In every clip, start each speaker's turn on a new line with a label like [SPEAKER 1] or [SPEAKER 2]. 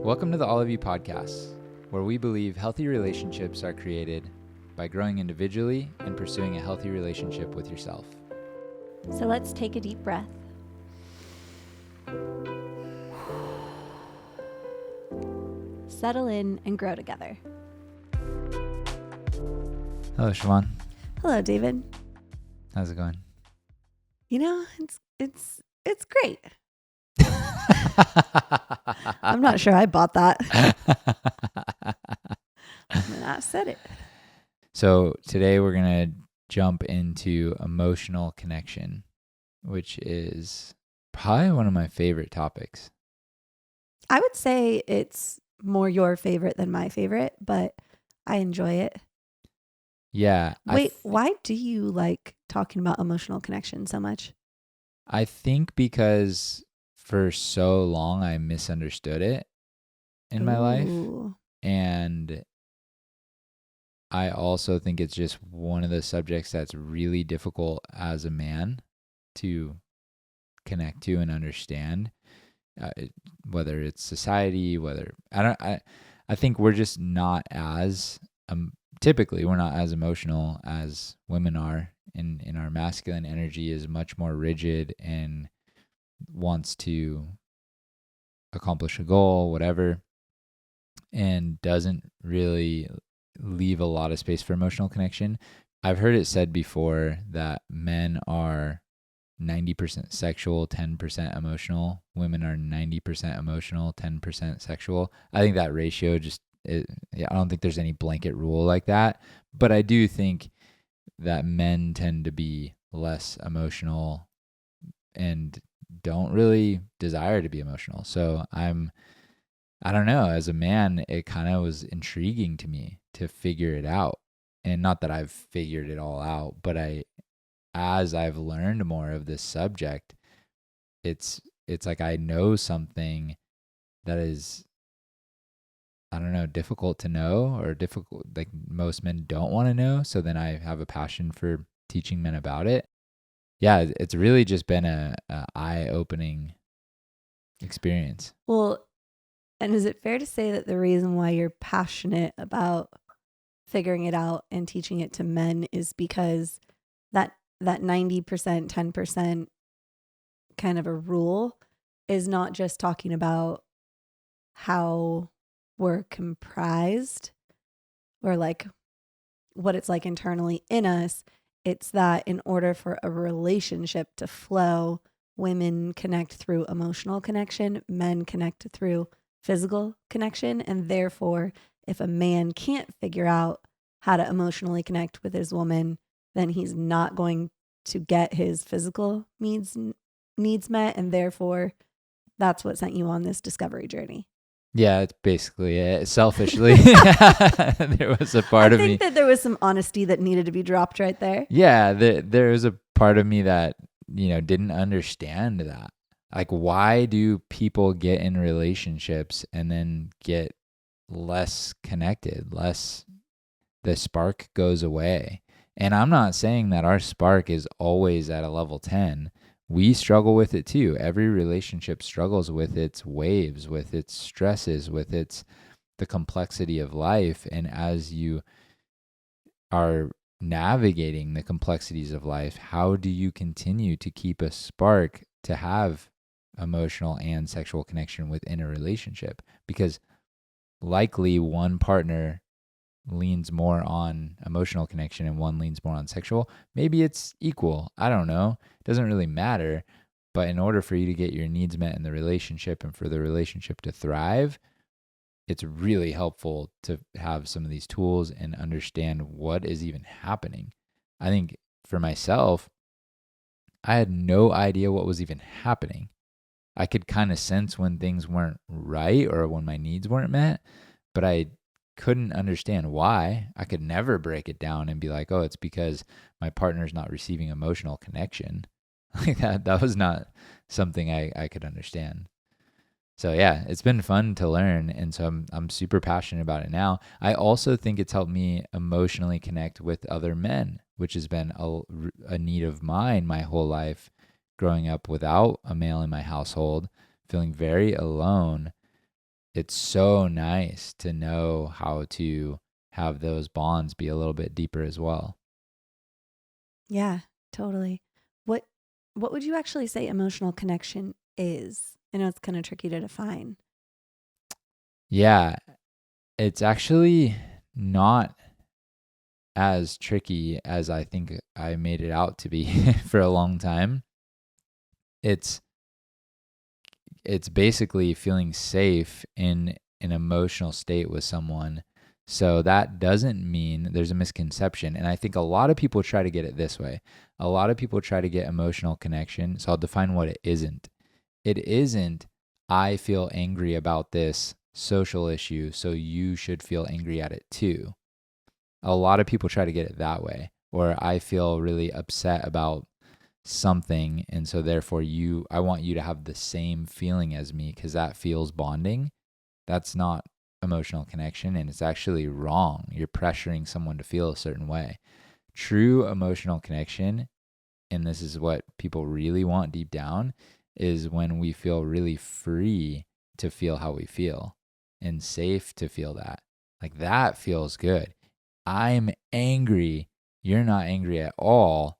[SPEAKER 1] Welcome to the All of You podcast, where we believe healthy relationships are created by growing individually and pursuing a healthy relationship with yourself.
[SPEAKER 2] So let's take a deep breath. Settle in and grow together.
[SPEAKER 1] Hello, Siobhan.
[SPEAKER 2] Hello, David.
[SPEAKER 1] How's it going?
[SPEAKER 2] You know, it's great. I'm not sure I bought that. And I said it.
[SPEAKER 1] So today we're going to jump into emotional connection, which is probably one of my favorite topics.
[SPEAKER 2] I would say it's more your favorite than my favorite, but I enjoy it.
[SPEAKER 1] Yeah.
[SPEAKER 2] Wait, why do you like talking about emotional connection so much?
[SPEAKER 1] I think because for so long I misunderstood it in my life. And I also think it's just one of the subjects that's really difficult as a man to connect to and understand, whether it's society, I think we're just not as, typically we're not as emotional as women are, in our masculine energy is much more rigid and wants to accomplish a goal, whatever, and doesn't really leave a lot of space for emotional connection. I've heard it said before that men are 90% sexual, 10% emotional. Women are 90% emotional, 10% sexual. I think that ratio I don't think there's any blanket rule like that, but I do think that men tend to be less emotional and don't really desire to be emotional. So I don't know, as a man, it kind of was intriguing to me to figure it out. And not that I've figured it all out, but as I've learned more of this subject, it's like I know something that is, I don't know, difficult to know, or difficult, like most men don't want to know. So then I have a passion for teaching men about it. Yeah, it's really just been a eye-opening experience.
[SPEAKER 2] Well, and is it fair to say that the reason why you're passionate about figuring it out and teaching it to men is because that 90%, 10% kind of a rule is not just talking about how we're comprised or like what it's like internally in us. It's that in order for a relationship to flow, women connect through emotional connection, men connect through physical connection. And therefore, if a man can't figure out how to emotionally connect with his woman, then he's not going to get his physical needs met. And therefore, that's what sent you on this discovery journey.
[SPEAKER 1] Yeah, it's basically it. Selfishly, there was a part of me.
[SPEAKER 2] I think that there was some honesty that needed to be dropped right there.
[SPEAKER 1] Yeah, there was a part of me that, didn't understand that. Like, why do people get in relationships and then get less connected, the spark goes away? And I'm not saying that our spark is always at a level 10. We struggle with it too. Every relationship struggles with its waves, with its stresses, with the complexity of life. And as you are navigating the complexities of life, how do you continue to keep a spark to have emotional and sexual connection within a relationship? Because likely one partner leans more on emotional connection and one leans more on sexual. Maybe it's equal. I don't know. It doesn't really matter. But in order for you to get your needs met in the relationship and for the relationship to thrive, it's really helpful to have some of these tools and understand what is even happening. I think for myself, I had no idea what was even happening. I could kind of sense when things weren't right or when my needs weren't met, but I couldn't understand why. I could never break it down and be like, oh, it's because my partner's not receiving emotional connection. Like that was not something I could understand. So yeah, it's been fun to learn, and so I'm super passionate about it now. I also think it's helped me emotionally connect with other men, which has been a need of mine my whole life, growing up without a male in my household, feeling very alone. it's so nice to know how to have those bonds be a little bit deeper as well.
[SPEAKER 2] Yeah, totally. What what would you actually say emotional connection is? I know it's kind of tricky to define.
[SPEAKER 1] Yeah, it's actually not as tricky as I think I made it out to be for a long time. It's basically feeling safe in an emotional state with someone. So that doesn't mean, there's a misconception. And I think a lot of people try to get it this way. A lot of people try to get emotional connection. So I'll define what it isn't. It isn't, I feel angry about this social issue, so you should feel angry at it too. A lot of people try to get it that way. Or I feel really upset about something, and so therefore I want you to have the same feeling as me because that feels bonding. That's not emotional connection, and it's actually wrong. You're pressuring someone to feel a certain way. True emotional connection, and this is what people really want deep down, is when we feel really free to feel how we feel and safe to feel that. Like, that feels good. I'm angry, you're not angry at all,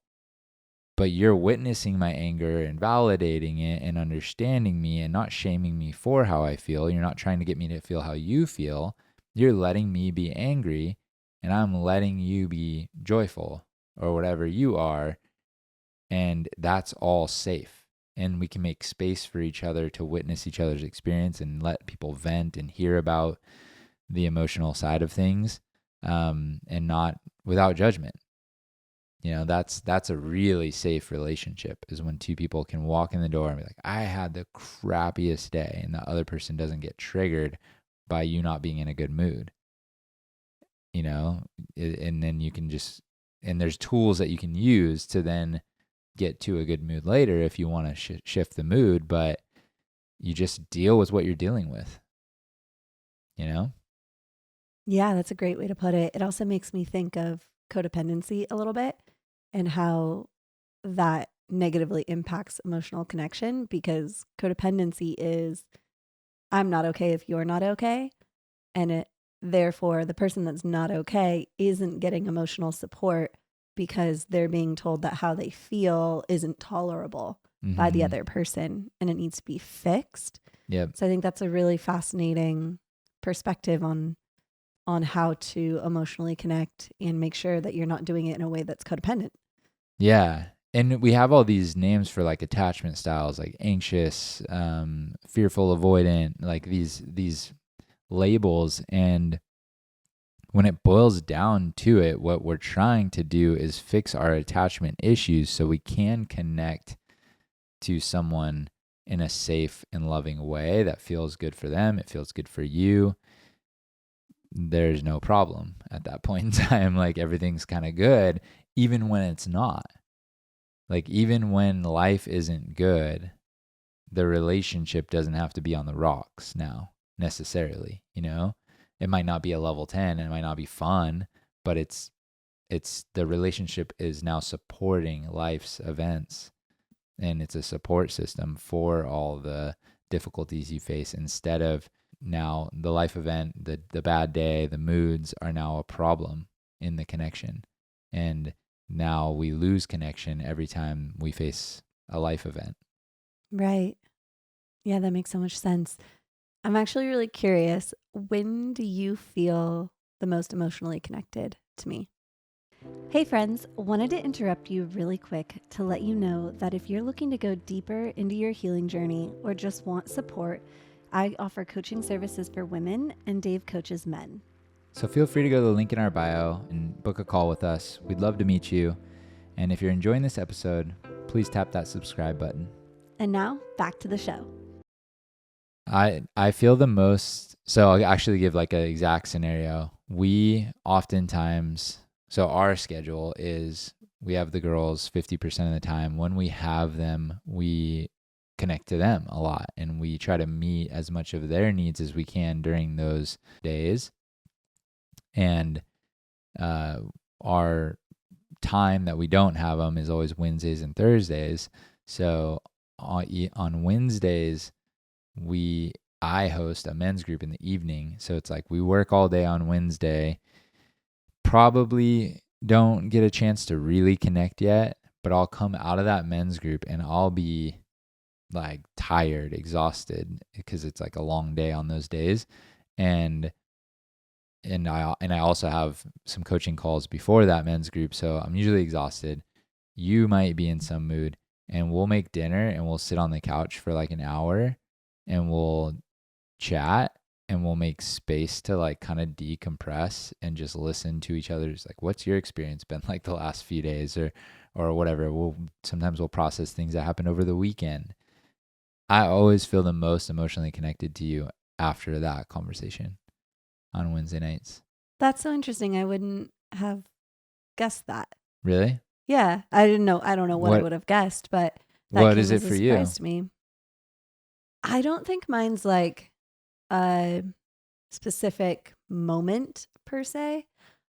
[SPEAKER 1] but you're witnessing my anger and validating it and understanding me and not shaming me for how I feel. You're not trying to get me to feel how you feel. You're letting me be angry, and I'm letting you be joyful or whatever you are. And that's all safe. And we can make space for each other to witness each other's experience and let people vent and hear about the emotional side of things, and not without judgment. That's a really safe relationship, is when two people can walk in the door and be like, I had the crappiest day, and the other person doesn't get triggered by you not being in a good mood. And then you can and there's tools that you can use to then get to a good mood later if you want to shift the mood, but you just deal with what you're dealing with,
[SPEAKER 2] Yeah, that's a great way to put it. It also makes me think of codependency a little bit and how that negatively impacts emotional connection, because codependency is, I'm not okay if you're not okay. And therefore, the person that's not okay isn't getting emotional support because they're being told that how they feel isn't tolerable by the other person and it needs to be fixed.
[SPEAKER 1] Yep.
[SPEAKER 2] So I think that's a really fascinating perspective on how to emotionally connect and make sure that you're not doing it in a way that's codependent.
[SPEAKER 1] Yeah. And we have all these names for like attachment styles, like anxious, fearful, avoidant, like these labels. And when it boils down to it, what we're trying to do is fix our attachment issues so we can connect to someone in a safe and loving way that feels good for them. It feels good for you. There's no problem at that point in time. Like, everything's kind of good, even when it's not. Like, even when life isn't good, the relationship doesn't have to be on the rocks now, necessarily. It might not be a level 10 and it might not be fun, but it's the relationship is now supporting life's events, and it's a support system for all the difficulties you face, instead of now the life event, the bad day, the moods are now a problem in the connection. And now we lose connection every time we face a life event.
[SPEAKER 2] Right. Yeah, that makes so much sense. I'm actually really curious. When do you feel the most emotionally connected to me? Hey friends, wanted to interrupt you really quick to let you know that if you're looking to go deeper into your healing journey or just want support, I offer coaching services for women and Dave coaches men.
[SPEAKER 1] So feel free to go to the link in our bio and book a call with us. We'd love to meet you. And if you're enjoying this episode, please tap that subscribe button.
[SPEAKER 2] And now back to the show.
[SPEAKER 1] I feel the most, so I'll actually give like an exact scenario. We oftentimes, so our schedule is we have the girls 50% of the time. When we have them, we connect to them a lot, and we try to meet as much of their needs as we can during those days. And our time that we don't have them is always Wednesdays and Thursdays. So on Wednesdays, we I host a men's group in the evening. So it's like we work all day on Wednesday, probably don't get a chance to really connect yet, but I'll come out of that men's group and I'll be like tired, exhausted, because it's like a long day on those days. And I also have some coaching calls before that men's group, so I'm usually exhausted. You might be in some mood, and we'll make dinner and we'll sit on the couch for like an hour and we'll chat and we'll make space to like kind of decompress and just listen to each other's like, what's your experience been like the last few days, or whatever. Sometimes we'll process things that happened over the weekend. I always feel the most emotionally connected to you after that conversation on Wednesday nights.
[SPEAKER 2] That's so interesting. I wouldn't have guessed that.
[SPEAKER 1] Really?
[SPEAKER 2] Yeah, I didn't know. I don't know what I would have guessed, but that
[SPEAKER 1] what
[SPEAKER 2] came
[SPEAKER 1] is it
[SPEAKER 2] as a
[SPEAKER 1] for
[SPEAKER 2] surprise
[SPEAKER 1] you?
[SPEAKER 2] to me. I don't think mine's like a specific moment per se.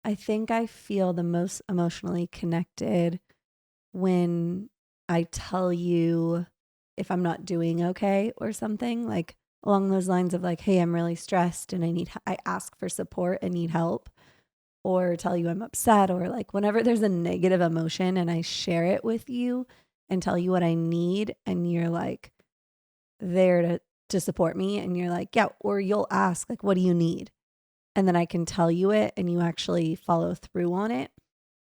[SPEAKER 2] I think I feel the most emotionally connected when I tell you if I'm not doing okay or something, like along those lines of like, hey, I'm really stressed and I ask for support and need help, or tell you I'm upset, or like whenever there's a negative emotion and I share it with you and tell you what I need, and you're like there to support me, and you're like, yeah, or you'll ask like, what do you need? And then I can tell you it and you actually follow through on it.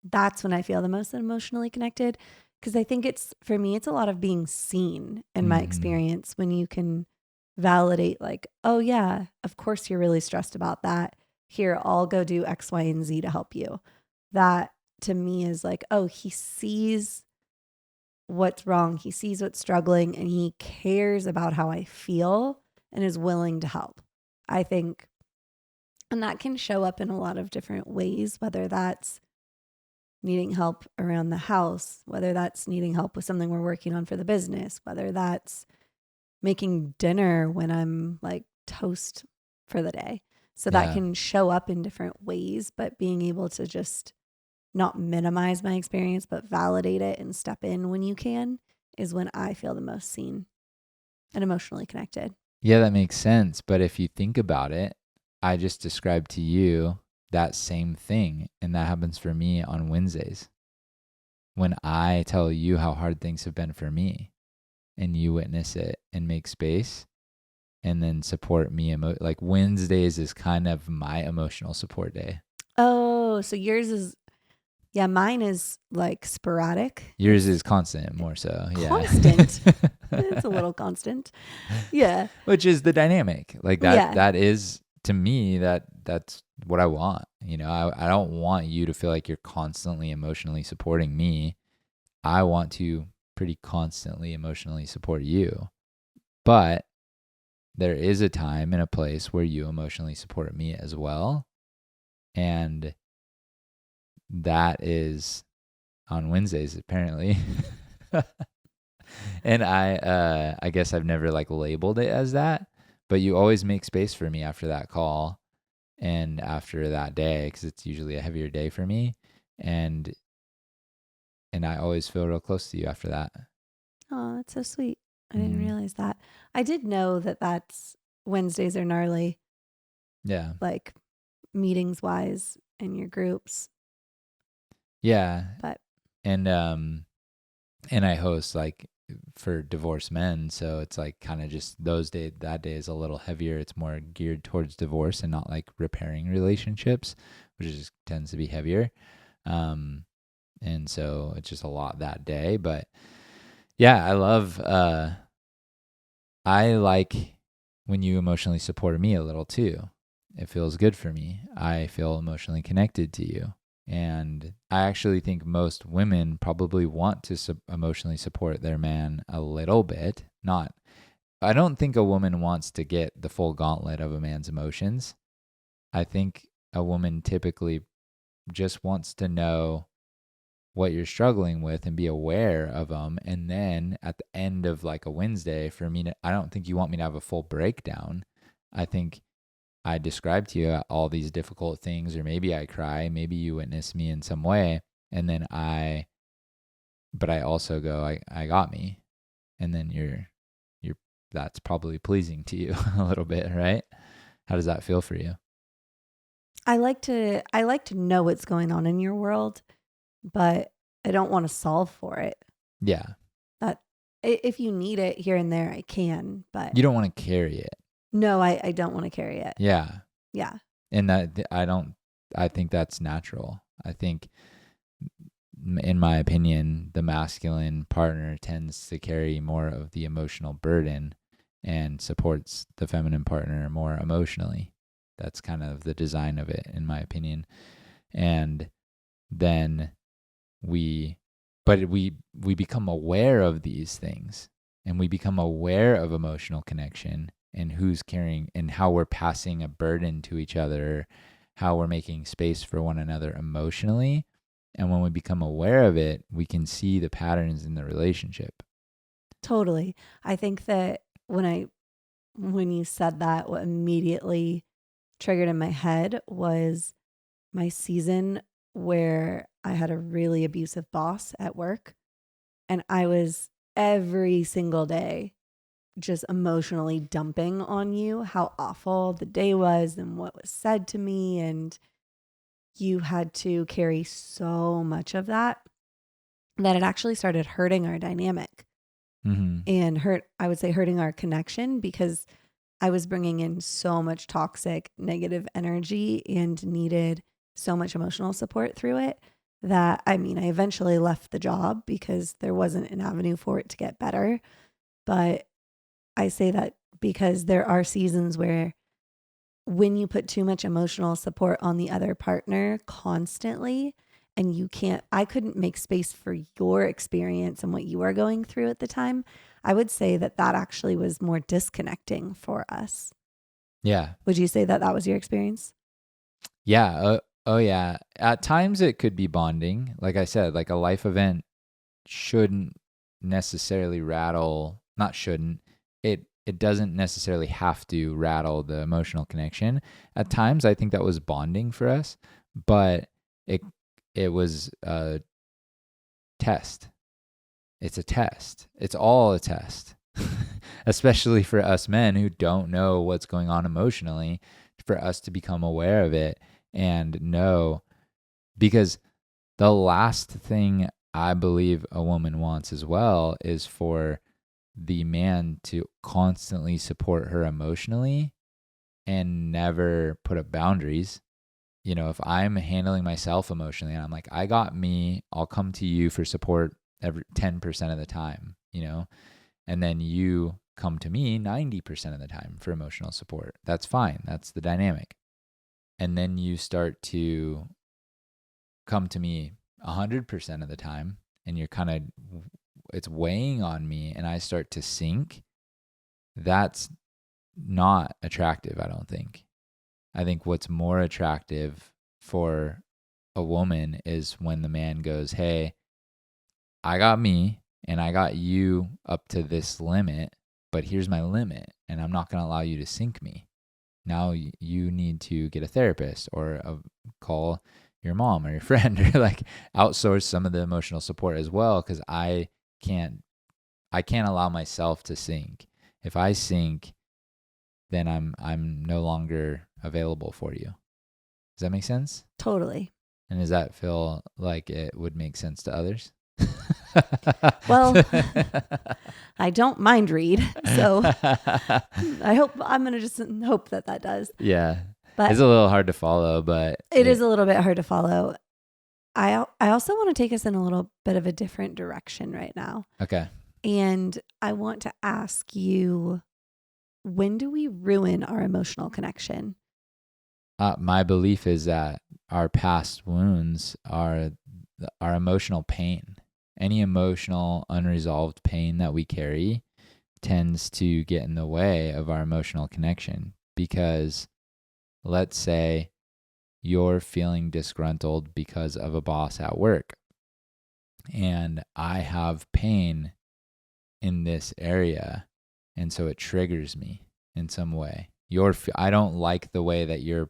[SPEAKER 2] That's when I feel the most emotionally connected, because I think for me, it's a lot of being seen in my experience, when you can validate like, oh yeah, of course you're really stressed about that. Here, I'll go do X, Y, and Z to help you. That to me is like, oh, he sees what's wrong. He sees what's struggling and he cares about how I feel and is willing to help. I think, and that can show up in a lot of different ways, whether that's needing help around the house, whether that's needing help with something we're working on for the business, whether that's making dinner when I'm like toast for the day. So that can show up in different ways, but being able to just not minimize my experience, but validate it and step in when you can, is when I feel the most seen and emotionally connected.
[SPEAKER 1] Yeah, that makes sense. But if you think about it, I just described to you that same thing. And that happens for me on Wednesdays when I tell you how hard things have been for me and you witness it and make space and then support me. Like Wednesdays is kind of my emotional support day.
[SPEAKER 2] Oh, so yours is, yeah, mine is like sporadic.
[SPEAKER 1] Yours is constant, more so.
[SPEAKER 2] Constant. It's a little constant. Yeah.
[SPEAKER 1] Which is the dynamic. Like that,
[SPEAKER 2] Yeah.
[SPEAKER 1] that is, to me, that's what I want. You know, I don't want you to feel like you're constantly emotionally supporting me. I want to pretty constantly emotionally support you. But there is a time and a place where you emotionally support me as well. And that is on Wednesdays, apparently. And I guess I've never like labeled it as that, but you always make space for me after that call and after that day, because it's usually a heavier day for me. And I always feel real close to you after that.
[SPEAKER 2] Oh, that's so sweet. I didn't realize that. I did know that that's Wednesdays are gnarly.
[SPEAKER 1] Yeah.
[SPEAKER 2] Like meetings wise in your groups.
[SPEAKER 1] Yeah.
[SPEAKER 2] But
[SPEAKER 1] and I host like for divorced men, so it's like kind of just that day is a little heavier. It's more geared towards divorce and not like repairing relationships, which just tends to be heavier. And so it's just a lot that day. But yeah, I like when you emotionally support me a little too. It feels good for me. I feel emotionally connected to you. And I actually think most women probably want to emotionally support their man a little bit. I don't think a woman wants to get the full gauntlet of a man's emotions. I think a woman typically just wants to know what you're struggling with and be aware of them. And then at the end of like a Wednesday, for me, I don't think you want me to have a full breakdown. I think I describe to you all these difficult things, or maybe I cry, maybe you witness me in some way. And then but I also go, I got me. And then you're that's probably pleasing to you a little bit, right? How does that feel for you?
[SPEAKER 2] I like to know what's going on in your world, but I don't want to solve for it.
[SPEAKER 1] Yeah.
[SPEAKER 2] That if you need it here and there, I can, but
[SPEAKER 1] You don't want to carry it.
[SPEAKER 2] no, I don't want to carry it.
[SPEAKER 1] Yeah.
[SPEAKER 2] Yeah.
[SPEAKER 1] And I think that's natural. I think, in my opinion, the masculine partner tends to carry more of the emotional burden and supports the feminine partner more emotionally. That's kind of the design of it, in my opinion. And then we become aware of these things, and we become aware of emotional connection and who's carrying and how we're passing a burden to each other, how we're making space for one another emotionally. And when we become aware of it, we can see the patterns in the relationship.
[SPEAKER 2] Totally. I think that when you said that, what immediately triggered in my head was my season where I had a really abusive boss at work, and I was every single day just emotionally dumping on you how awful the day was and what was said to me, and you had to carry so much of that it actually started hurting our dynamic.
[SPEAKER 1] Mm-hmm.
[SPEAKER 2] And I would say hurting our connection, because I was bringing in so much toxic negative energy and needed so much emotional support through it that, I eventually left the job because there wasn't an avenue for it to get better. But I say that because there are seasons where when you put too much emotional support on the other partner constantly, and I couldn't make space for your experience and what you are going through at the time, I would say that actually was more disconnecting for us.
[SPEAKER 1] Yeah.
[SPEAKER 2] Would you say that was your experience?
[SPEAKER 1] Yeah. Oh, yeah. At times it could be bonding. Like I said, like a life event shouldn't necessarily it doesn't necessarily have to rattle the emotional connection. At times I think that was bonding for us, but it was a test. It's a test. It's all a test. Especially for us men who don't know what's going on emotionally, for us to become aware of it and know, because the last thing I believe a woman wants as well is for the man to constantly support her emotionally and never put up boundaries. You know, if I'm handling myself emotionally and I'm like, I got me, I'll come to you for support every 10% of the time, and then you come to me 90% of the time for emotional support. That's fine. That's the dynamic. And then you start to come to me 100% of the time, and it's weighing on me, and I start to sink. That's not attractive, I don't think. I think what's more attractive for a woman is when the man goes, hey, I got me and I got you up to this limit, but here's my limit, and I'm not going to allow you to sink me. Now you need to get a therapist or call your mom or your friend, or like outsource some of the emotional support as well, because I can't allow myself to sink. If I sink, then I'm no longer available for you. Does that make sense?
[SPEAKER 2] Totally.
[SPEAKER 1] And does that feel like it would make sense to others?
[SPEAKER 2] Well, I don't mind read, so I'm going to just hope that does.
[SPEAKER 1] Yeah.
[SPEAKER 2] But
[SPEAKER 1] it's a little hard to follow, but
[SPEAKER 2] it is a little bit hard to follow. I also want to take us in a little bit of a different direction right now.
[SPEAKER 1] Okay.
[SPEAKER 2] And I want to ask you, when do we ruin our emotional connection?
[SPEAKER 1] My belief is that our past wounds are our emotional pain. Any emotional unresolved pain that we carry tends to get in the way of our emotional connection, because let's say you're feeling disgruntled because of a boss at work, and I have pain in this area, and so it triggers me in some way. I don't like the way that you're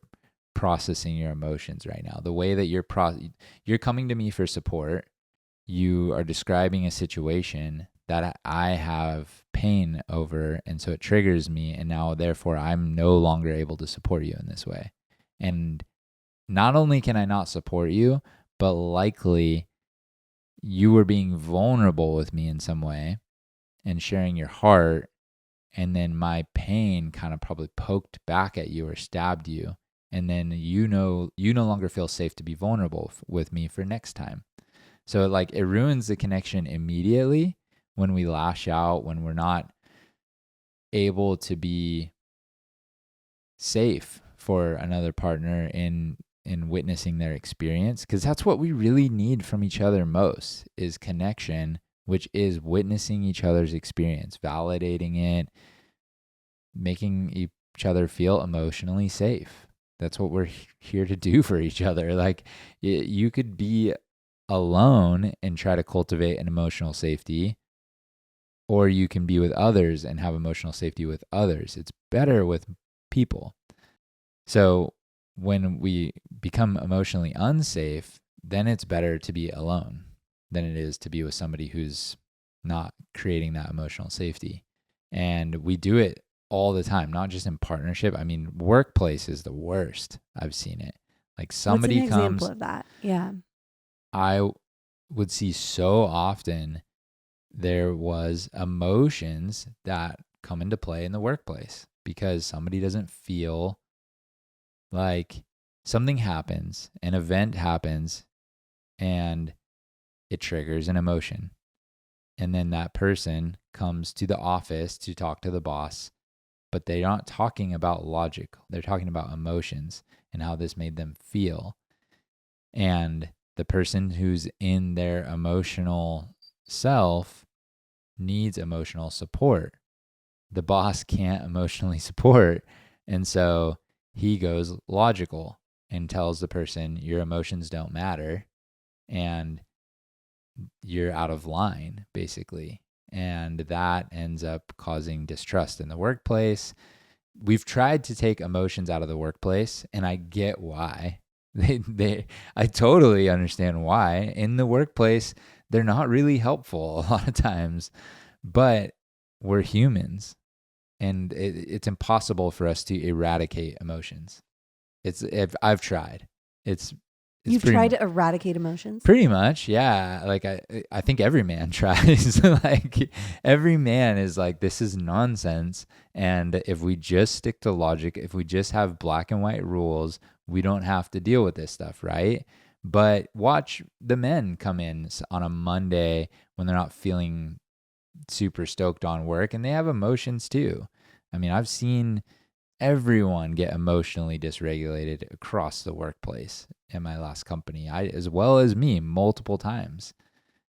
[SPEAKER 1] processing your emotions right now. The way that you're coming to me for support, you are describing a situation that I have pain over, and so it triggers me, and now therefore I'm no longer able to support you in this way. And not only can I not support you, but likely you were being vulnerable with me in some way and sharing your heart, and then my pain kind of probably poked back at you or stabbed you, and then you no longer feel safe to be vulnerable with me for next time. So like it ruins the connection immediately when we lash out, when we're not able to be safe for another partner in witnessing their experience, because that's what we really need from each other most, is connection, which is witnessing each other's experience, validating it, making each other feel emotionally safe. That's what we're here to do for each other. Like you could be alone and try to cultivate an emotional safety, or you can be with others and have emotional safety with others. It's better with people. So when we become emotionally unsafe, then it's better to be alone than it is to be with somebody who's not creating that emotional safety. And we do it all the time, not just in partnership. I mean, workplace is the worst. I've seen it. Like somebody
[SPEAKER 2] What's an example of that? Yeah.
[SPEAKER 1] I would see so often there was emotions that come into play in the workplace because somebody doesn't feel like something happens, an event happens, and it triggers an emotion. And then that person comes to the office to talk to the boss, but they're not talking about logic. They're talking about emotions and how this made them feel. And the person who's in their emotional self needs emotional support. The boss can't emotionally support. And so he goes logical and tells the person, your emotions don't matter and you're out of line, basically. And that ends up causing distrust in the workplace. We've tried to take emotions out of the workplace, and I get why. I totally understand why. In the workplace, they're not really helpful a lot of times, but we're humans, and it's impossible for us to eradicate emotions. I've tried.
[SPEAKER 2] You've tried to eradicate emotions?
[SPEAKER 1] Pretty much, yeah. Like I think every man tries. Like every man is like, this is nonsense. And if we just stick to logic, if we just have black and white rules, we don't have to deal with this stuff, right? But watch the men come in on a Monday when they're not feeling super stoked on work, and they have emotions too. I mean, I've seen everyone get emotionally dysregulated across the workplace in my last company, as well as me, multiple times.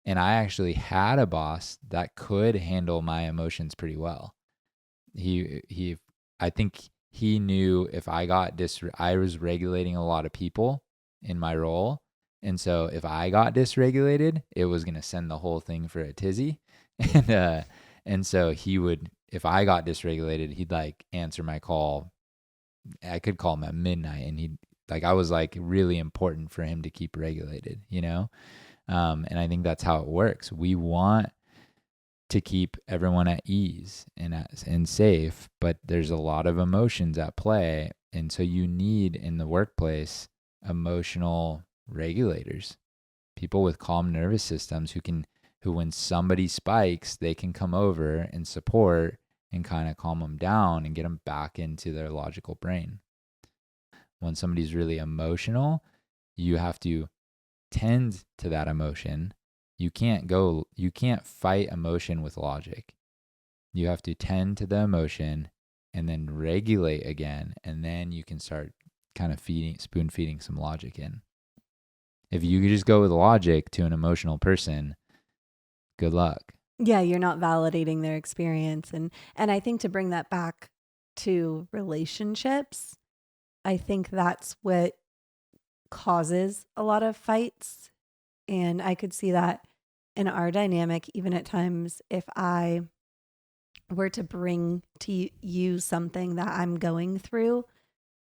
[SPEAKER 1] And I actually had a boss that could handle my emotions pretty well. I think he knew if I I was regulating a lot of people in my role. And so if I got dysregulated, it was going to send the whole thing for a tizzy. And so he would, if I got dysregulated, he'd like answer my call. I could call him at midnight, and I was like really important for him to keep regulated, you know? And I think that's how it works. We want to keep everyone at ease and safe, but there's a lot of emotions at play. And so you need in the workplace emotional regulators, people with calm nervous systems who when somebody spikes, they can come over and support and kind of calm them down and get them back into their logical brain. When somebody's really emotional, you have to tend to that emotion. You can't fight emotion with logic. You have to tend to the emotion and then regulate again. And then you can start kind of spoon feeding some logic in. If you could just go with logic to an emotional person, good luck.
[SPEAKER 2] Yeah, you're not validating their experience. And I think to bring that back to relationships, I think that's what causes a lot of fights. And I could see that in our dynamic, even at times, if I were to bring to you something that I'm going through,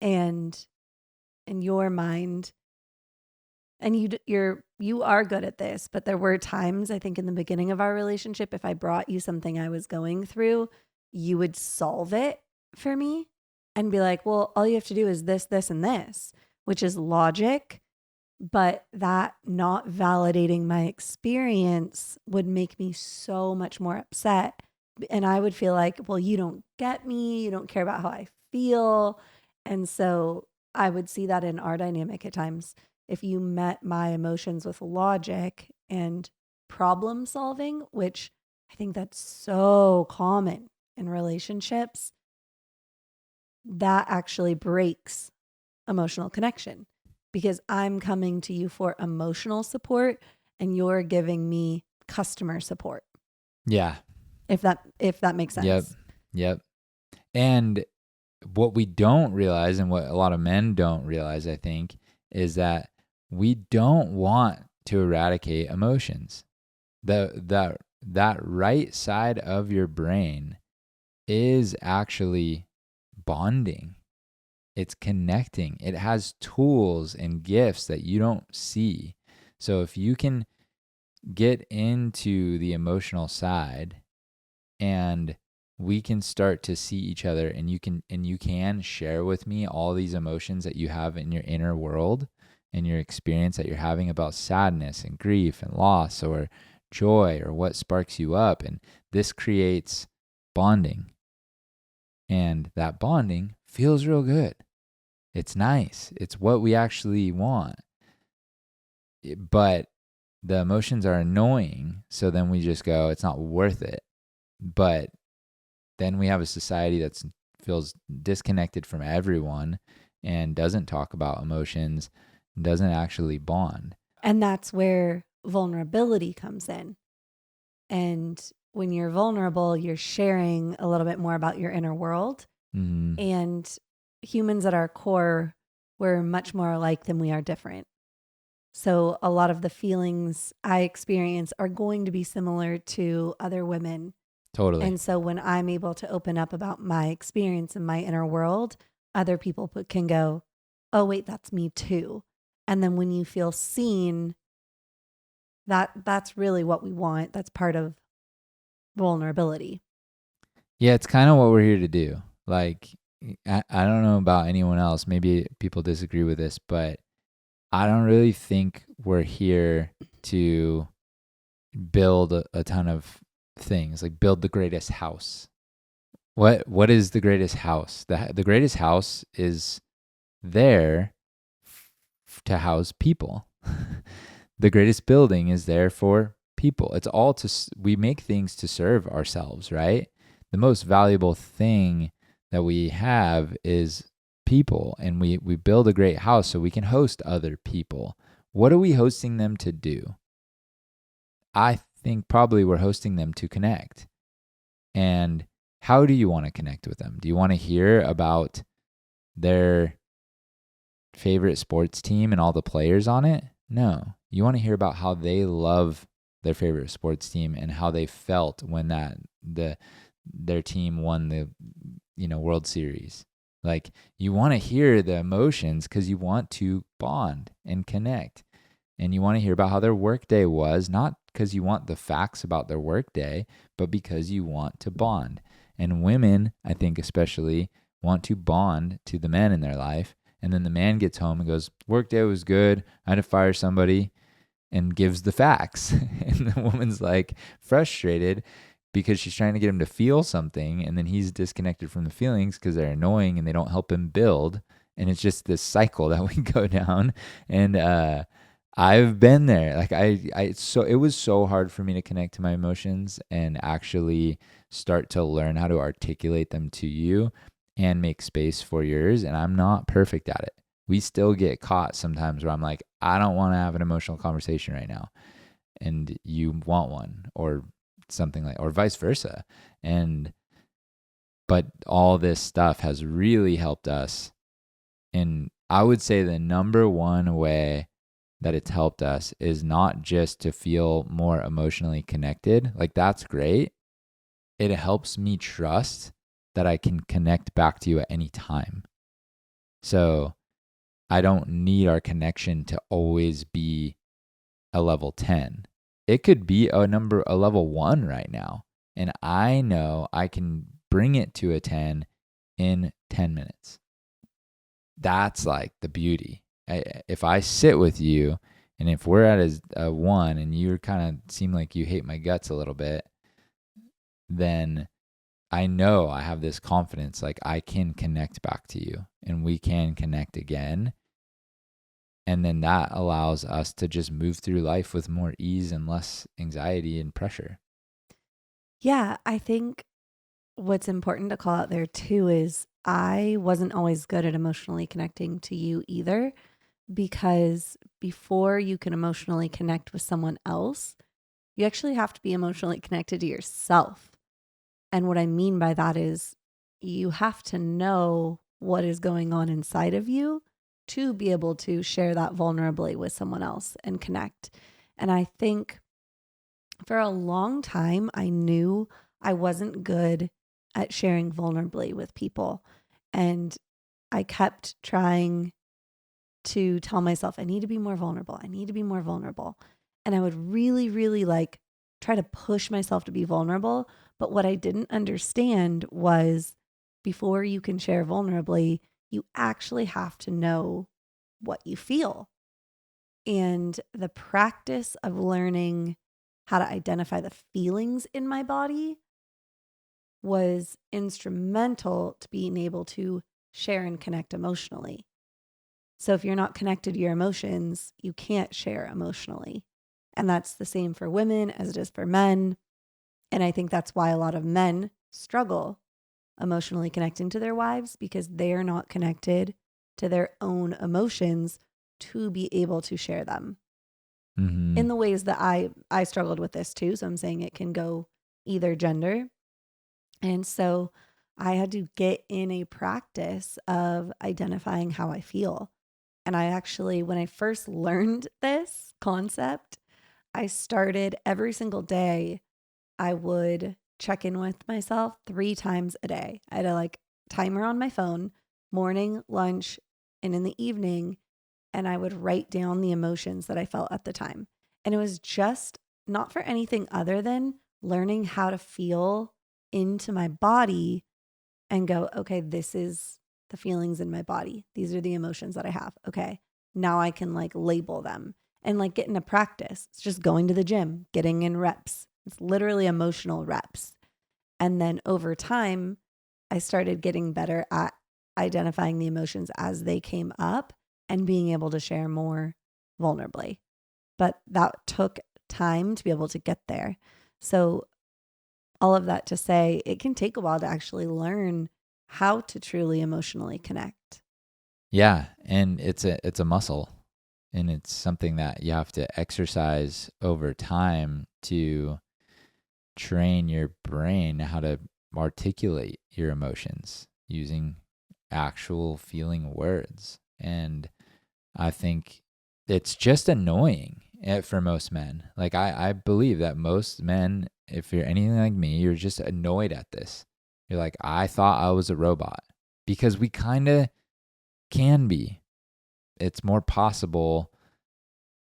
[SPEAKER 2] and in your mind, and you are good at this, but there were times, I think, in the beginning of our relationship, if I brought you something I was going through, you would solve it for me and be like, well, all you have to do is this, this, and this, which is logic. But that not validating my experience would make me so much more upset. And I would feel like, well, you don't get me. You don't care about how I feel. And so I would see that in our dynamic at times. If you met my emotions with logic and problem solving, which I think that's so common in relationships, that actually breaks emotional connection, because I'm coming to you for emotional support and you're giving me customer support.
[SPEAKER 1] Yeah.
[SPEAKER 2] If that makes sense.
[SPEAKER 1] Yep. And what we don't realize, and what a lot of men don't realize, I think, is that we don't want to eradicate emotions. That right side of your brain is actually bonding. It's connecting. It has tools and gifts that you don't see. So if you can get into the emotional side, and we can start to see each other, and you can share with me all these emotions that you have in your inner world and your experience that you're having about sadness and grief and loss or joy or what sparks you up. And this creates bonding. And that bonding feels real good. It's nice. It's what we actually want. But the emotions are annoying. So then we just go, it's not worth it. But then we have a society that feels disconnected from everyone and doesn't talk about emotions, doesn't actually bond.
[SPEAKER 2] And that's where vulnerability comes in. And when you're vulnerable, you're sharing a little bit more about your inner world.
[SPEAKER 1] Mm-hmm.
[SPEAKER 2] And humans at our core, we're much more alike than we are different. So a lot of the feelings I experience are going to be similar to other women.
[SPEAKER 1] Totally.
[SPEAKER 2] And so when I'm able to open up about my experience in my inner world, other people can go, oh, wait, that's me too. And then when you feel seen, that's really what we want. That's part of vulnerability.
[SPEAKER 1] Yeah, it's kind of what we're here to do. Like, I don't know about anyone else. Maybe people disagree with this, but I don't really think we're here to build a ton of things, like build the greatest house. What is the greatest house? The greatest house is there to house people. The greatest building is there for people. It's all we make things to serve ourselves, right? The most valuable thing that we have is people, and we build a great house so we can host other people. What are we hosting them to do? I think probably we're hosting them to connect. And how do you want to connect with them? Do you want to hear about their favorite sports team and all the players on it? No. You want to hear about how they love their favorite sports team and how they felt when their team won the World Series. Like, you want to hear the emotions because you want to bond and connect. And you want to hear about how their workday was, not because you want the facts about their workday, but because you want to bond. And women, I think especially, want to bond to the men in their life. And then the man gets home and goes, workday was good, I had to fire somebody, and gives the facts. And the woman's like frustrated because she's trying to get him to feel something, and then he's disconnected from the feelings because they're annoying and they don't help him build. And it's just this cycle that we go down. And I've been there. Like it was so hard for me to connect to my emotions and actually start to learn how to articulate them to you and make space for yours. And I'm not perfect at it. We still get caught sometimes where I'm like, I don't want to have an emotional conversation right now, and you want one, or something like, or vice versa. But all this stuff has really helped us. And I would say the number one way that it's helped us is not just to feel more emotionally connected. Like, that's great. It helps me trust that I can connect back to you at any time. So I don't need our connection to always be a level 10. It could be a level 1 right now. And I know I can bring it to a 10 in 10 minutes. That's like the beauty. If I sit with you and if we're at a 1 and you kind of seem like you hate my guts a little bit, then I know I have this confidence, like I can connect back to you and we can connect again. And then that allows us to just move through life with more ease and less anxiety and pressure.
[SPEAKER 2] Yeah, I think what's important to call out there too is I wasn't always good at emotionally connecting to you either, because before you can emotionally connect with someone else, you actually have to be emotionally connected to yourself. And what I mean by that is you have to know what is going on inside of you to be able to share that vulnerably with someone else and connect. And I think for a long time, I knew I wasn't good at sharing vulnerably with people. And I kept trying to tell myself, I need to be more vulnerable. I need to be more vulnerable. And I would really, really like try to push myself to be vulnerable. But what I didn't understand was before you can share vulnerably, you actually have to know what you feel. And the practice of learning how to identify the feelings in my body was instrumental to being able to share and connect emotionally. So if you're not connected to your emotions, you can't share emotionally. And that's the same for women as it is for men. And I think that's why a lot of men struggle emotionally connecting to their wives, because they're not connected to their own emotions to be able to share them.
[SPEAKER 1] Mm-hmm.
[SPEAKER 2] In the ways that I struggled with this too. So I'm saying it can go either gender. And so I had to get in a practice of identifying how I feel. And I actually, when I first learned this concept, I started every single day, I would check in with myself 3 times a day. I had a like timer on my phone, morning, lunch, and in the evening. And I would write down the emotions that I felt at the time. And it was just not for anything other than learning how to feel into my body and go, okay, this is the feelings in my body. These are the emotions that I have. Okay. Now I can like label them and like get into practice. It's just going to the gym, getting in reps. It's literally emotional reps. And then over time, I started getting better at identifying the emotions as they came up and being able to share more vulnerably. But that took time to be able to get there. So all of that to say, it can take a while to actually learn how to truly emotionally connect.
[SPEAKER 1] Yeah, and it's a muscle, and it's something that you have to exercise over time to train your brain how to articulate your emotions using actual feeling words. And I think it's just annoying for most men. Like I believe that most men, if you're anything like me, you're just annoyed at this. You're like, I thought I was a robot, because we kind of can be. It's more possible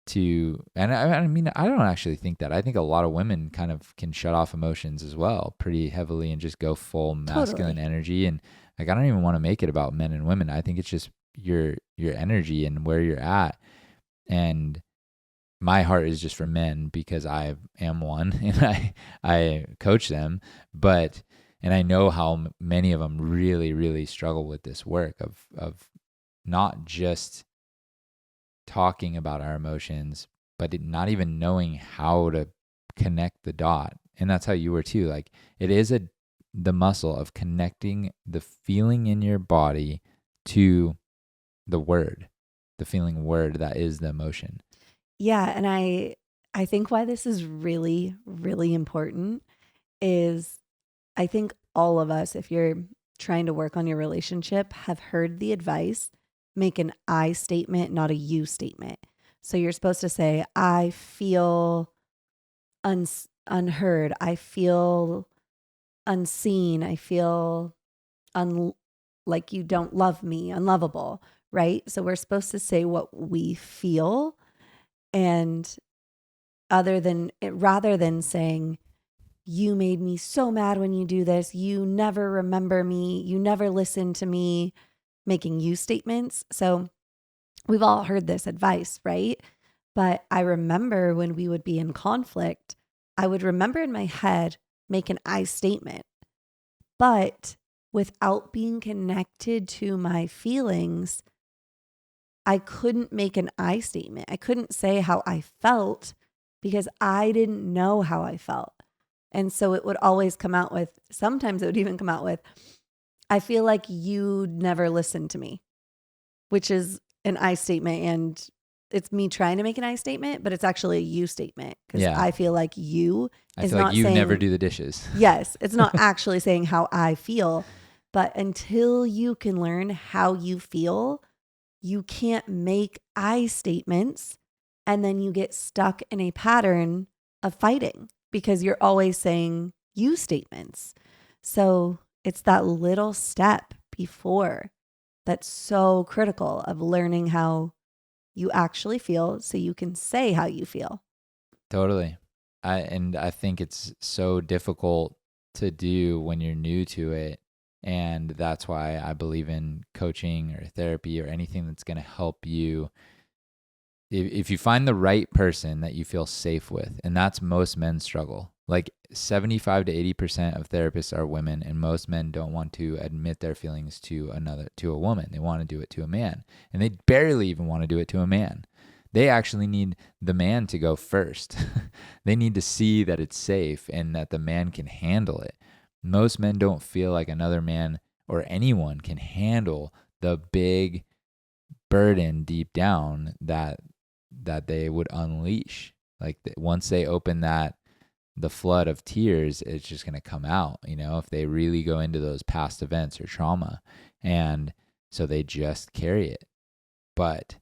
[SPEAKER 1] to, and I mean, I don't actually think that. I think a lot of women kind of can shut off emotions as well pretty heavily and just go full masculine energy. And like, I don't even want to make it about men and women. I think it's just your energy and where you're at. And my heart is just for men because I am one and I coach them, but, and I know how many of them really, really struggle with this work of not just talking about our emotions, but not even knowing how to connect the dot. And that's how you were too. Like it is the muscle of connecting the feeling in your body to the word, the feeling word that is the emotion.
[SPEAKER 2] Yeah, and I think why this is really, really important is I think all of us, if you're trying to work on your relationship, have heard the advice, make an I statement, not a you statement. So you're supposed to say, I feel unheard. I feel unseen. I feel like you don't love me, unlovable, right? So we're supposed to say what we feel, and rather than saying, you made me so mad when you do this, you never remember me, you never listen to me, making you statements. So we've all heard this advice, right? But I remember when we would be in conflict, I would remember in my head, make an I statement, but without being connected to my feelings, I couldn't make an I statement. I couldn't say how I felt because I didn't know how I felt. And so it would always come out with, sometimes it would even come out with, I feel like you never listened to me, which is an I statement. And it's me trying to make an I statement, but it's actually a you statement because I feel like you
[SPEAKER 1] I
[SPEAKER 2] is
[SPEAKER 1] feel
[SPEAKER 2] not
[SPEAKER 1] like you
[SPEAKER 2] saying,
[SPEAKER 1] never do the dishes.
[SPEAKER 2] Yes, it's not actually saying how I feel. But until you can learn how you feel, you can't make I statements, and then you get stuck in a pattern of fighting because you're always saying you statements. So it's that little step before that's so critical of learning how you actually feel so you can say how you feel.
[SPEAKER 1] Totally. I think it's so difficult to do when you're new to it. And that's why I believe in coaching or therapy or anything that's going to help you. If you find the right person that you feel safe with, and that's most men's struggle. Like 75 to 80% of therapists are women, and most men don't want to admit their feelings to a woman. They want to do it to a man, and they barely even want to do it to a man. They actually need the man to go first. They need to see that it's safe and that the man can handle it. Most men don't feel like another man or anyone can handle the big burden deep down that they would unleash. Like once they open the flood of tears, it's just going to come out, if they really go into those past events or trauma. And so they just carry it. But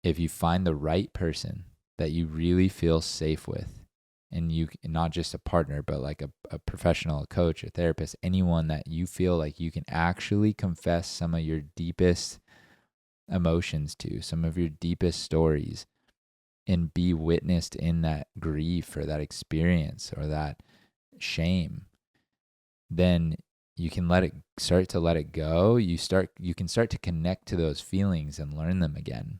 [SPEAKER 1] if you find the right person that you really feel safe with, and you, not just a partner, but like a professional, a coach, a therapist, anyone that you feel like you can actually confess some of your deepest emotions to, some of your deepest stories, and be witnessed in that grief or that experience or that shame, then you can start to let it go. You can start to connect to those feelings and learn them again.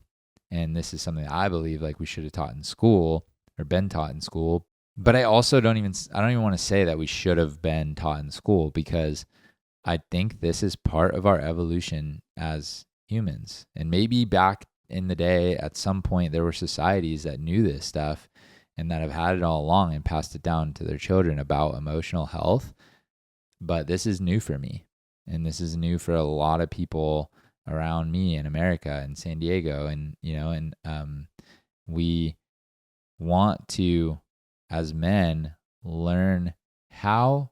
[SPEAKER 1] And this is something that I believe like we should have taught in school or been taught in school. But I don't even want to say that we should have been taught in school, because I think this is part of our evolution as humans. And maybe back in the day, at some point, there were societies that knew this stuff and that have had it all along and passed it down to their children about emotional health. But this is new for me. And this is new for a lot of people around me in America and San Diego. And, we want to, as men, learn how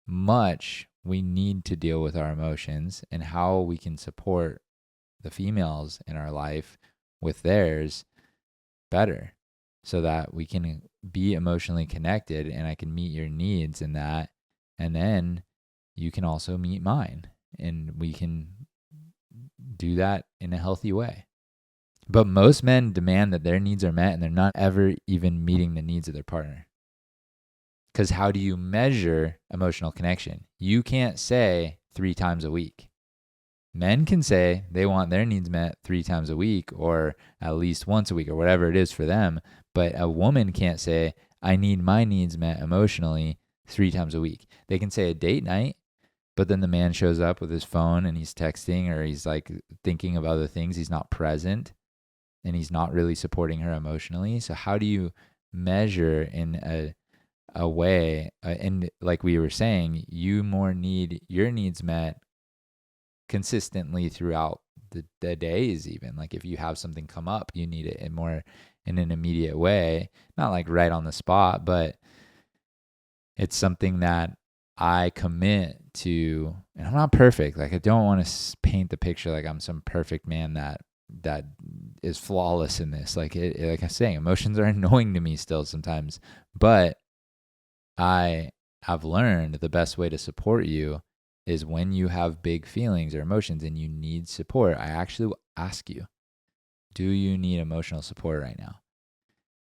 [SPEAKER 1] much we need to deal with our emotions and how we can support the females in our life with theirs better, so that we can be emotionally connected and I can meet your needs in that. And then you can also meet mine, and we can do that in a healthy way. But most men demand that their needs are met, and they're not ever even meeting the needs of their partner. Because how do you measure emotional connection? You can't say 3 times a week. Men can say they want their needs met 3 times a week, or at least once a week, or whatever it is for them. But a woman can't say, I need my needs met emotionally 3 times a week. They can say a date night, but then the man shows up with his phone and he's texting, or he's like thinking of other things. He's not present, and he's not really supporting her emotionally. So how do you measure in a way, and like we were saying, you more need your needs met consistently throughout the days. Even like if you have something come up, you need it in an immediate way, not like right on the spot, but it's something that I commit to. And I'm not perfect. Like I don't want to paint the picture like I'm some perfect man that is flawless in this. Like like I'm saying, emotions are annoying to me still sometimes, but I have learned the best way to support you is when you have big feelings or emotions and you need support, I actually will ask you, do you need emotional support right now?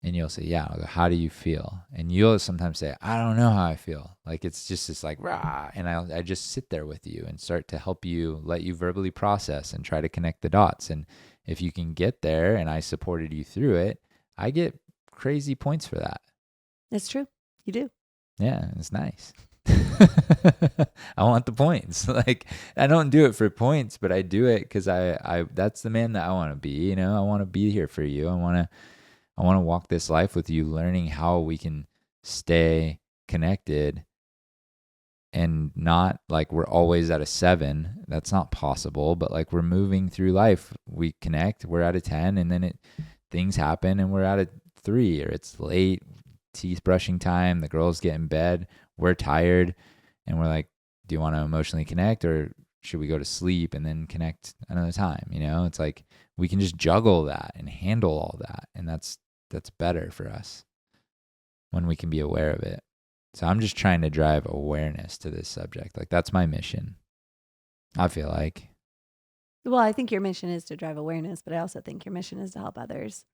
[SPEAKER 1] And you'll say, yeah. I'll go, how do you feel? And you'll sometimes say, I don't know how I feel. Like, it's just this like, rah. And I just sit there with you and start to help you, let you verbally process and try to connect the dots. And if you can get there and I supported you through it, I get crazy points for that.
[SPEAKER 2] That's true. You do.
[SPEAKER 1] Yeah, it's nice. I want the points. Like, I don't do it for points, but I do it because I that's the man that I want to be. You know, I want to be here for you. I want to walk this life with you, learning how we can stay connected and not like we're always at a 7. That's not possible, but like we're moving through life. We connect, we're at a 10, and then things happen and we're at a 3, or it's late, teeth brushing time, the girls get in bed, we're tired, and we're like, do you want to emotionally connect, or should we go to sleep and then connect another time? You know, it's like we can just juggle that and handle all that, and that's better for us when we can be aware of it. So I'm just trying to drive awareness to this subject. Like, that's my mission, I feel like.
[SPEAKER 2] Well, I think your mission is to drive awareness, but I also think your mission is to help others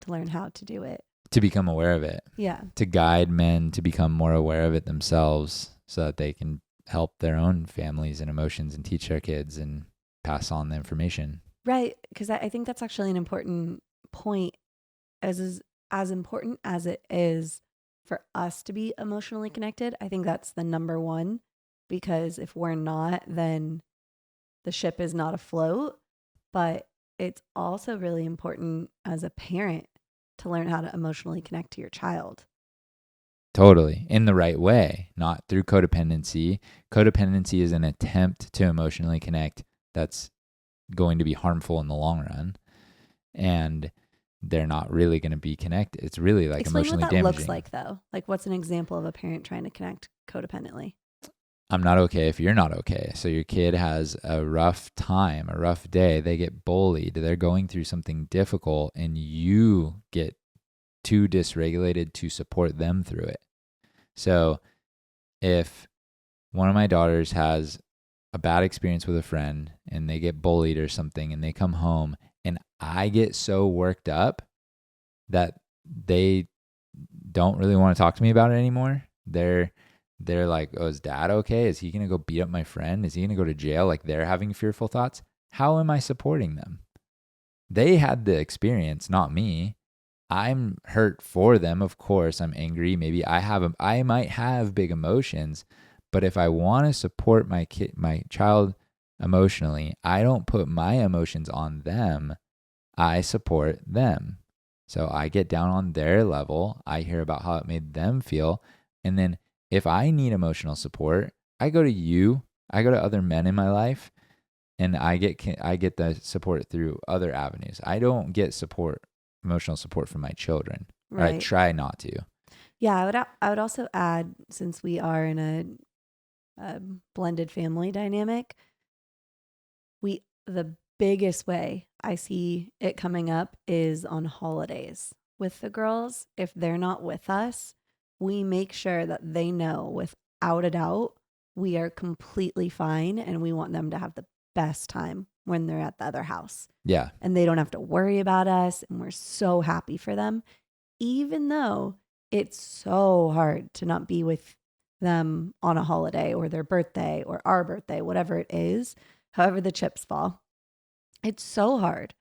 [SPEAKER 2] to learn how to do it.
[SPEAKER 1] To become aware of it.
[SPEAKER 2] Yeah.
[SPEAKER 1] To guide men to become more aware of it themselves so that they can help their own families and emotions and teach their kids and pass on the information.
[SPEAKER 2] Right. Because I think that's actually an important point, as important as it is for us to be emotionally connected. I think that's the number one, because if we're not, then the ship is not afloat. But it's also really important as a parent to learn how to emotionally connect to your child.
[SPEAKER 1] Totally. In the right way, not through codependency. Codependency is an attempt to emotionally connect that's going to be harmful in the long run. And they're not really going to be connected. It's really like
[SPEAKER 2] Explain
[SPEAKER 1] emotionally
[SPEAKER 2] what that
[SPEAKER 1] damaging.
[SPEAKER 2] looks like, though. Like, what's an example of a parent trying to connect codependently?
[SPEAKER 1] I'm not okay if you're not okay. So your kid has a rough time, a rough day. They get bullied. They're going through something difficult, and you get too dysregulated to support them through it. So if one of my daughters has a bad experience with a friend and they get bullied or something and they come home and I get so worked up that they don't really want to talk to me about it anymore, they're like, oh, is dad okay? Is he going to go beat up my friend? Is he going to go to jail? Like, they're having fearful thoughts. How am I supporting them? They had the experience, not me. I'm hurt for them. Of course, I'm angry. Maybe I might have big emotions, but if I want to support my child emotionally, I don't put my emotions on them. I support them. So I get down on their level. I hear about how it made them feel. And then if I need emotional support, I go to you. I go to other men in my life, and I get the support through other avenues. I don't get emotional support from my children. Right. Or I try not to.
[SPEAKER 2] Yeah, I would also add, since we are in a blended family dynamic, the biggest way I see it coming up is on holidays with the girls. If they're not with us, we make sure that they know without a doubt we are completely fine, and we want them to have the best time when they're at the other house.
[SPEAKER 1] Yeah.
[SPEAKER 2] And they don't have to worry about us, and we're so happy for them, even though it's so hard to not be with them on a holiday or their birthday or our birthday, whatever it is, however the chips fall. It's so hard.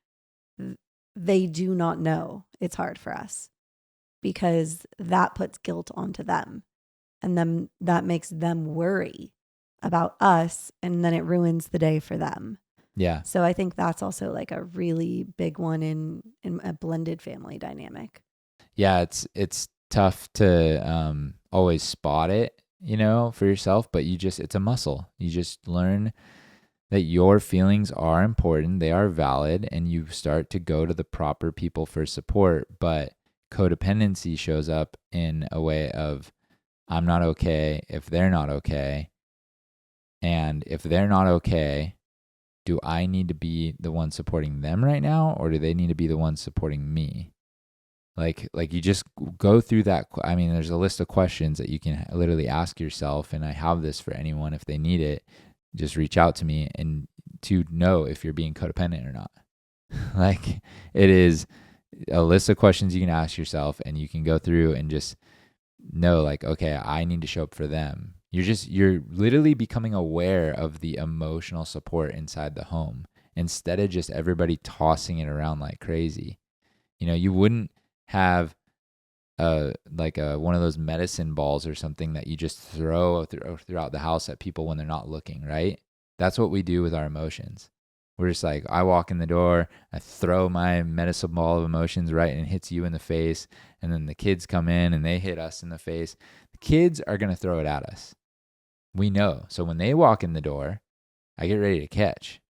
[SPEAKER 2] They do not know it's hard for us, because that puts guilt onto them, and then that makes them worry about us, and then it ruins the day for them.
[SPEAKER 1] Yeah.
[SPEAKER 2] So I think that's also like a really big one in a blended family dynamic.
[SPEAKER 1] Yeah, it's tough to always spot it, for yourself, but it's a muscle. You just learn that your feelings are important, they are valid, and you start to go to the proper people for support. But codependency shows up in a way of, I'm not okay if they're not okay. And if they're not okay, do I need to be the one supporting them right now, or do they need to be the one supporting me? Like you just go through that. I mean, there's a list of questions that you can literally ask yourself, and I have this for anyone if they need it. just reach out to me and to know if you're being codependent or not. Like, it is a list of questions you can ask yourself, and you can go through and just know, like, okay, I need to show up for them. You're literally becoming aware of the emotional support inside the home instead of just everybody tossing it around like crazy. You know, you wouldn't have one of those medicine balls or something that you just throw throughout the house at people when they're not looking, right? That's what we do with our emotions. We're just like, I walk in the door, I throw my medicine ball of emotions right, and it hits you in the face. And then the kids come in and they hit us in the face. The kids are going to throw it at us. We know. So when they walk in the door, I get ready to catch.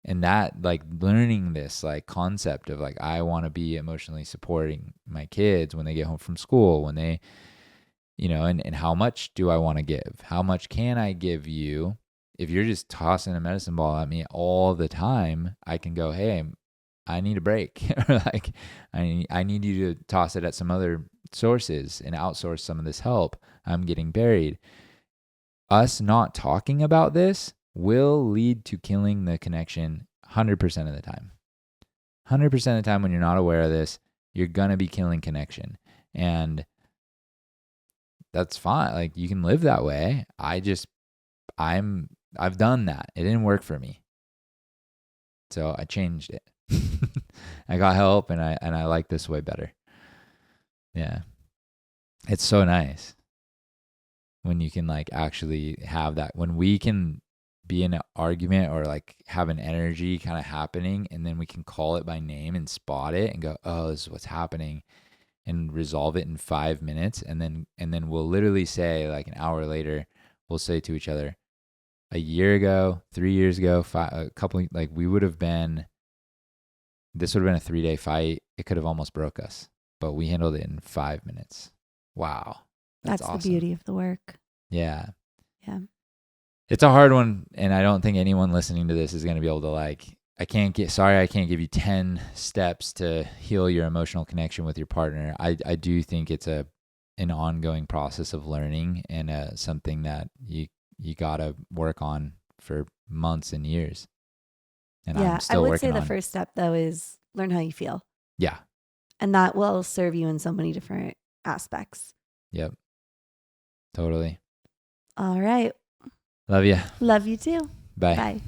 [SPEAKER 1] And that, like, learning this like concept of like, I want to be emotionally supporting my kids when they get home from school, when they, you know, and how much do I want to give? How much can I give you? If you're just tossing a medicine ball at me all the time, I can go, hey, I need a break. Or like, I need you to toss it at some other sources and outsource some of this help. I'm getting buried. Us not talking about this will lead to killing the connection 100% of the time. 100% of the time when you're not aware of this, you're going to be killing connection. And that's fine. Like, you can live that way. I've done that. It didn't work for me. So I changed it. I got help, and I like this way better. Yeah. It's so nice when you can like actually have that, when we can be in an argument or like have an energy kind of happening, and then we can call it by name and spot it and go, oh, this is what's happening, and resolve it in 5 minutes. And then we'll literally say, like, an hour later, we'll say to each other, a year ago, 3 years ago, a couple, like, this would have been a 3-day fight. It could have almost broke us, but we handled it in 5 minutes. Wow. That's awesome.
[SPEAKER 2] The beauty of the work.
[SPEAKER 1] Yeah.
[SPEAKER 2] Yeah.
[SPEAKER 1] It's a hard one, and I don't think anyone listening to this is going to be able to, like, I can't give you 10 steps to heal your emotional connection with your partner. I do think it's an ongoing process of learning, and something that you got to work on for months and years. And
[SPEAKER 2] yeah,
[SPEAKER 1] I'm still working on. I would say
[SPEAKER 2] the first step, though, is learn how you feel.
[SPEAKER 1] Yeah.
[SPEAKER 2] And that will serve you in so many different aspects.
[SPEAKER 1] Yep. Totally.
[SPEAKER 2] All right.
[SPEAKER 1] Love you.
[SPEAKER 2] Love you too.
[SPEAKER 1] Bye.
[SPEAKER 2] Bye.